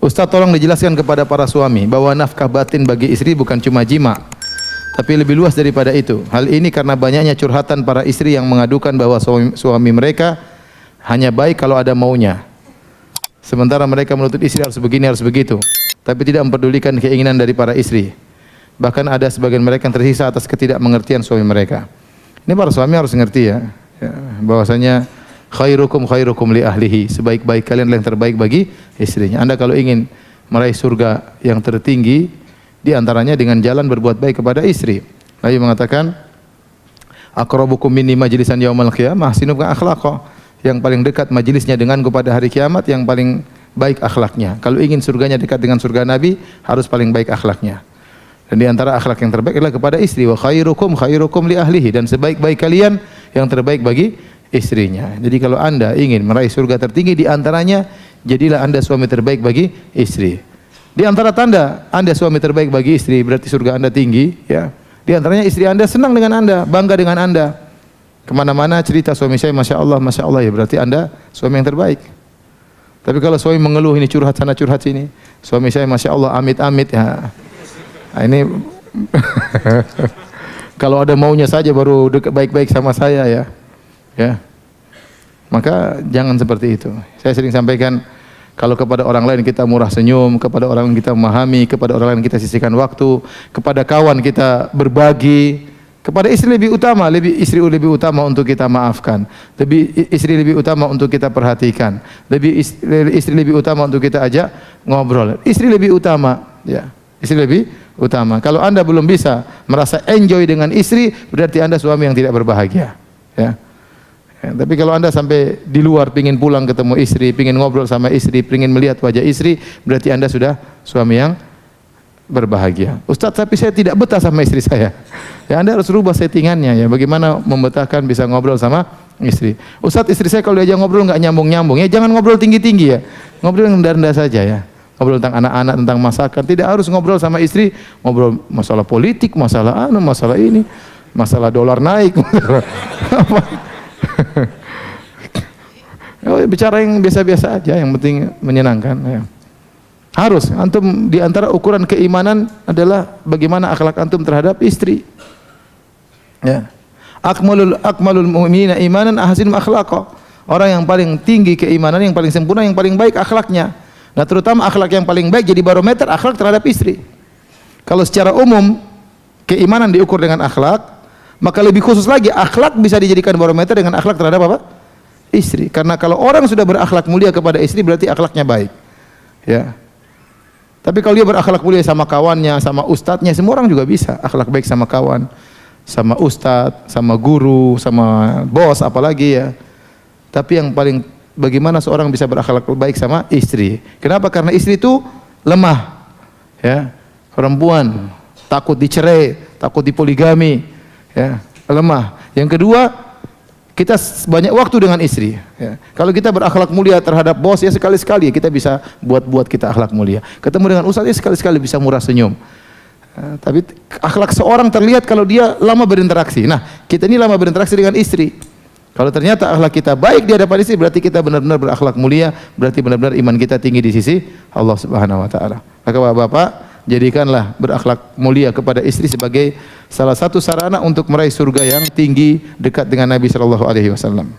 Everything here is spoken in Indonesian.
Ustaz, tolong dijelaskan kepada para suami bahwa nafkah batin bagi istri bukan cuma jima, tapi lebih luas daripada itu. Hal ini karena banyaknya curhatan para istri yang mengadukan bahwa suami mereka hanya baik kalau ada maunya. Sementara mereka menuntut istri harus begini, harus begitu, tapi tidak mempedulikan keinginan dari para istri. Bahkan ada sebagian mereka yang tersisa atas ketidakmengertian suami mereka. Ini para suami harus ngerti ya, bahwasanya khairukum khairukum li ahlihi, sebaik-baik kalian adalah yang terbaik bagi istrinya. Anda kalau ingin meraih surga yang tertinggi, di antaranya dengan jalan berbuat baik kepada istri. Nabi mengatakan, aqrabukum minni majlisan yaumal qiyamah ahsinukum akhlaqa. Yang paling dekat majelisnya denganku pada hari kiamat yang paling baik akhlaknya. Kalau ingin surganya dekat dengan surga Nabi, harus paling baik akhlaknya. Dan di antara akhlak yang terbaik adalah kepada istri. Wa khairukum khairukum li ahlihi, dan sebaik-baik kalian yang terbaik bagi istrinya. Jadi kalau Anda ingin meraih surga tertinggi, di antaranya jadilah Anda suami terbaik bagi istri. Di antara tanda Anda suami terbaik bagi istri berarti surga Anda tinggi, ya. Di antaranya istri Anda senang dengan Anda, bangga dengan Anda. Kemana-mana cerita suami saya masya Allah, ya berarti Anda suami yang terbaik. Tapi kalau suami mengeluh, ini curhat sana curhat sini, suami saya masya Allah amit-amit, ya. Nah, ini kalau ada maunya saja baru dekat baik-baik sama saya, ya. Ya, maka jangan seperti itu. Saya sering sampaikan, kalau kepada orang lain kita murah senyum, kepada orang lain kita memahami, kepada orang lain kita sisihkan waktu, kepada kawan kita berbagi, kepada istri lebih utama, istri lebih utama untuk kita maafkan, istri lebih utama untuk kita perhatikan, istri lebih utama untuk kita ajak ngobrol, istri lebih utama, ya, istri lebih utama. Kalau Anda belum bisa merasa enjoy dengan istri, berarti Anda suami yang tidak berbahagia, ya. Ya, tapi kalau Anda sampai di luar pingin pulang ketemu istri, pingin ngobrol sama istri, pingin melihat wajah istri, berarti Anda sudah suami yang berbahagia. Ustaz, tapi saya tidak betah sama istri saya. Ya, Anda harus rubah settingannya, ya. Bagaimana membetahkan bisa ngobrol sama istri. Ustaz, istri saya kalau diajak ngobrol nggak nyambung-nyambung. Ya jangan ngobrol tinggi-tinggi, ya. Ngobrol yang rendah-rendah saja, ya. Ngobrol tentang anak-anak, tentang masakan. Tidak harus ngobrol sama istri, ngobrol masalah politik, masalah masalah ini, masalah dolar naik. Bicara yang biasa-biasa aja, yang penting menyenangkan, ya. Harus antum di antara ukuran keimanan adalah bagaimana akhlak antum terhadap istri, ya. Akmalul mu'minina imanan ahsinum akhlaqa. Orang yang paling tinggi keimanan, yang paling sempurna, yang paling baik akhlaknya. Nah, terutama akhlak yang paling baik jadi barometer akhlak terhadap istri. Kalau secara umum keimanan diukur dengan akhlak, maka lebih khusus lagi akhlak bisa dijadikan barometer dengan akhlak terhadap apa? Istri. Karena kalau orang sudah berakhlak mulia kepada istri berarti akhlaknya baik, ya. Tapi kalau dia berakhlak mulia sama kawannya, sama ustadznya, semua orang juga bisa akhlak baik sama kawan, sama ustadz, sama guru, sama bos, apalagi, ya. Tapi yang paling bagaimana seorang bisa berakhlak baik sama istri? Kenapa? Karena istri itu lemah, ya. Perempuan takut dicerai, takut dipoligami, ya, lemah. Yang kedua, kita banyak waktu dengan istri, ya. Kalau kita berakhlak mulia terhadap bos, ya sekali-sekali kita bisa buat kita akhlak mulia. Ketemu dengan ustaz, ya sekali-sekali bisa murah senyum. Tapi akhlak seorang terlihat kalau dia lama berinteraksi. Nah, kita ini lama berinteraksi dengan istri. Kalau ternyata akhlak kita baik di hadapan istri, berarti kita benar-benar berakhlak mulia, berarti benar-benar iman kita tinggi di sisi Allah Subhanahu wa taala. Maka Bapak-bapak, jadikanlah berakhlak mulia kepada istri sebagai salah satu sarana untuk meraih surga yang tinggi dekat dengan Nabi sallallahu alaihi wasallam.